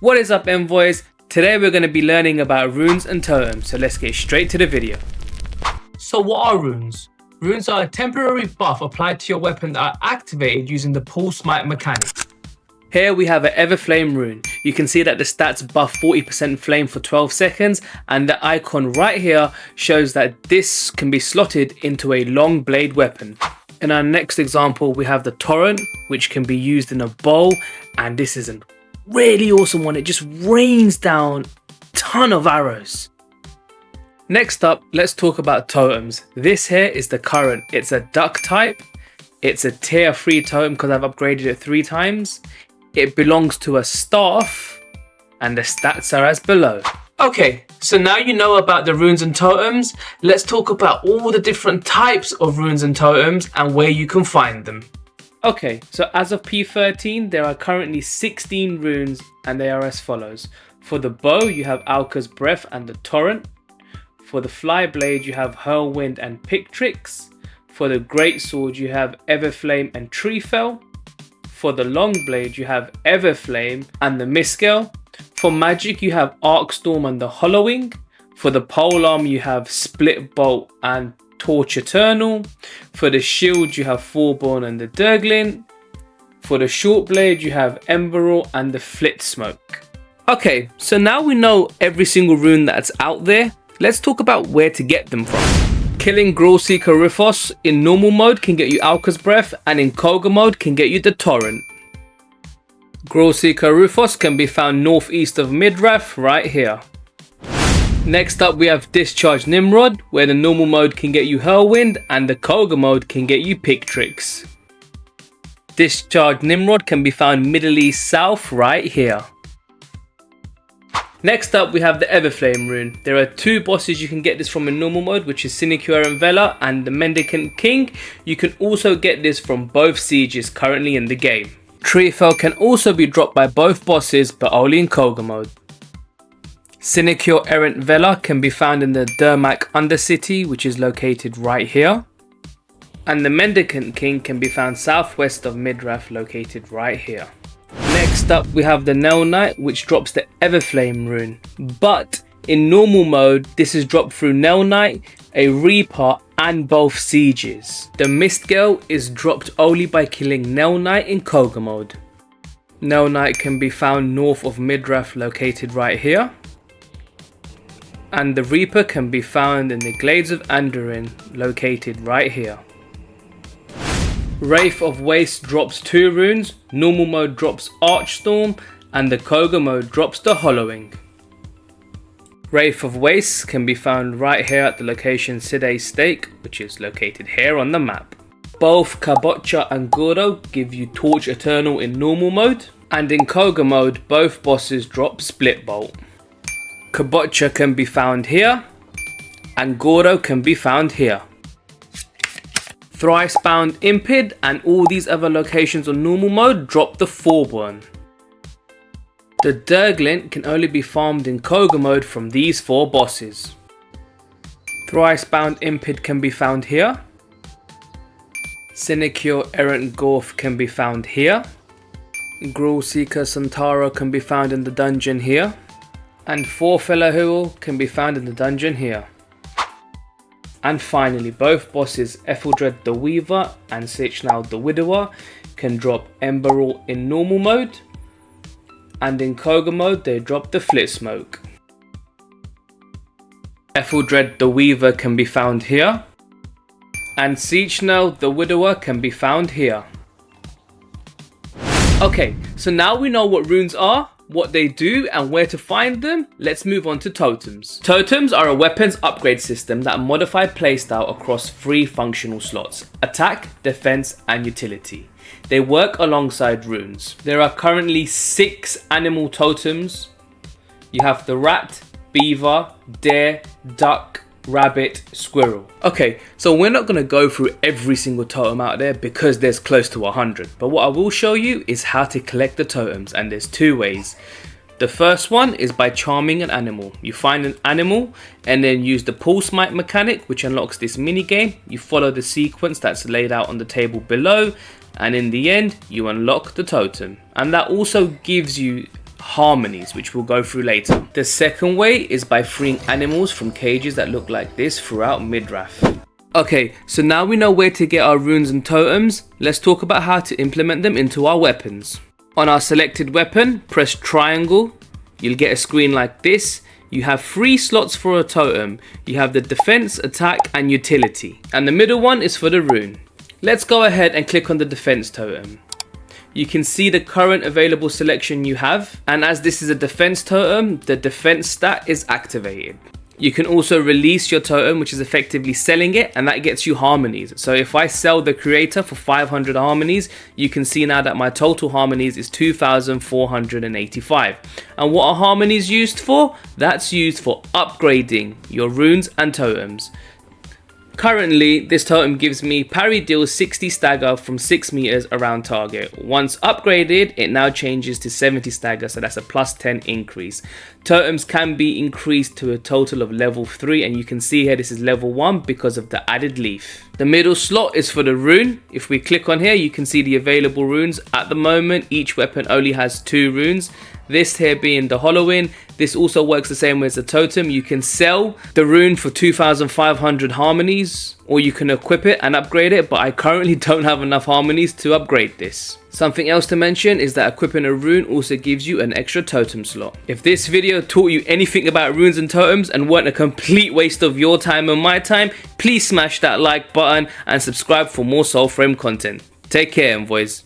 What is up, envoys? Today we're going to be learning about runes and totems, so let's get straight to the video. So what are runes? Runes are a temporary buff applied to your weapon that are activated using the pulse smite mechanic. Here we have an Everflame rune. You can see that the stats buff 40% flame for 12 seconds, and the icon right here shows that this can be slotted into a long blade weapon. In our next example we have the torrent, which can be used in a bow, and this is a really awesome one. It just rains down a ton of arrows. Next up, let's talk about totems. This here is the current. It's a duck type. It's a tier 3 totem because I've upgraded it 3 times. It belongs to a staff, and the stats are as below. Okay, so now you know about the runes and totems. Let's talk about all the different types of runes and totems and where you can find them. Okay, so as of P13, there are currently 16 runes, and they are as follows. For the bow, you have Alca's Breath and the Torrent. For the fly blade, you have Whirlwind and Pictrix. For the great sword, you have Everflame and Treefell. For the long blade, you have Everflame and the Miscale. For magic, you have Arcstorm and the Hollowing. For the polearm, you have Split Bolt and Torch Eternal. For the shield, you have Forborn and the Durglin. For the short blade, you have Emberal and the Flit Smoke. Okay, so now we know every single rune that's out there. Let's talk about where to get them from. Killing Growlseeker Rifos in normal mode can get you Alca's Breath, and in Koga mode can get you the Torrent. Growlseeker Rifos can be found northeast of Midrath, right here. Next up we have Discharge Nimrod, where the normal mode can get you Whirlwind and the Koga mode can get you Pictrix. Discharge Nimrod can be found Middle East South, right here. Next up we have the Everflame rune. There are 2 bosses you can get this from in normal mode, which is Sinecure and Vela and the Mendicant King. You can also get this from both sieges currently in the game. Treefell can also be dropped by both bosses, but only in Koga mode. Sinecure Errant Vela can be found in the Dermak Undercity, which is located right here. And the Mendicant King can be found southwest of Midrath, located right here. Next up we have the Nell Knight, which drops the Everflame rune. But in normal mode, this is dropped through Nell Knight, a Reaper and both sieges. The Mistgale is dropped only by killing Nell Knight in Koga mode. Nell Knight can be found north of Midrath, located right here. And the Reaper can be found in the Glades of Andurin, located right here. Wraith of Waste drops 2 runes, normal mode drops Archstorm, and the Koga mode drops the Hollowing. Wraith of Waste can be found right here at the location Sidhe Stake, which is located here on the map. Both Kabocha and Goro give you Torch Eternal in normal mode, and in Koga mode both bosses drop Split Bolt. Kabocha can be found here, and Goro can be found here. Thrice Bound Impid and all these other locations on normal mode drop the Forborn. The Durglin can only be farmed in Koga mode from these 4 bosses. Thrice Bound Impid can be found here. Sinecure Errant Gorf can be found here. Growlseeker Santara can be found in the dungeon here. And Forfellahuel can be found in the dungeon here. And finally, both bosses Etheldred the Weaver and Sichnal the Widower can drop Emberal in normal mode, and in Koga mode they drop the Flit Smoke. Etheldred the Weaver can be found here, and Sichnal the Widower can be found here. Okay, so now we know what runes are, what they do and where to find them. Let's move on to totems. Totems are a weapons upgrade system that modify playstyle across 3 functional slots: attack, defense and utility. They work alongside runes. There are currently 6 animal totems. You have the rat, beaver, deer, duck, rabbit, squirrel. Okay, so we're not going to go through every single totem out there because there's close to 100, but what I will show you is how to collect the totems, and there's 2 ways. The first one is by charming an animal. You find an animal and then use the pulse smite mechanic, which unlocks this mini game. You follow the sequence that's laid out on the table below, and in the end you unlock the totem, and that also gives you harmonies, which we'll go through later. The second way is by freeing animals from cages that look like this throughout Midrath. Okay, so now we know where to get our runes and totems. Let's talk about how to implement them into our weapons. On our selected weapon, press triangle. You'll get a screen like this. You have 3 slots for a totem. You have the defense, attack, and utility. And the middle one is for the rune. Let's go ahead and click on the defense totem. You can see the current available selection you have. And as this is a defense totem, the defense stat is activated. You can also release your totem, which is effectively selling it, and that gets you harmonies. So if I sell the creator for 500 harmonies, you can see now that my total harmonies is 2,485. And what are harmonies used for? That's used for upgrading your runes and totems. Currently, this totem gives me parry deals 60 stagger from 6 meters around target. Once upgraded, it now changes to 70 stagger, so that's a plus 10 increase. Totems can be increased to a total of level 3, and you can see here this is level 1 because of the added leaf. The middle slot is for the rune. If we click on here, you can see the available runes. At the moment, each weapon only has 2 runes. This here being the Hollowing. This also works the same way as the totem. You can sell the rune for 2,500 harmonies, or you can equip it and upgrade it, but I currently don't have enough harmonies to upgrade this. Something else to mention is that equipping a rune also gives you an extra totem slot. If this video taught you anything about runes and totems and weren't a complete waste of your time and my time, please smash that like button and subscribe for more Soulframe content. Take care, envoys.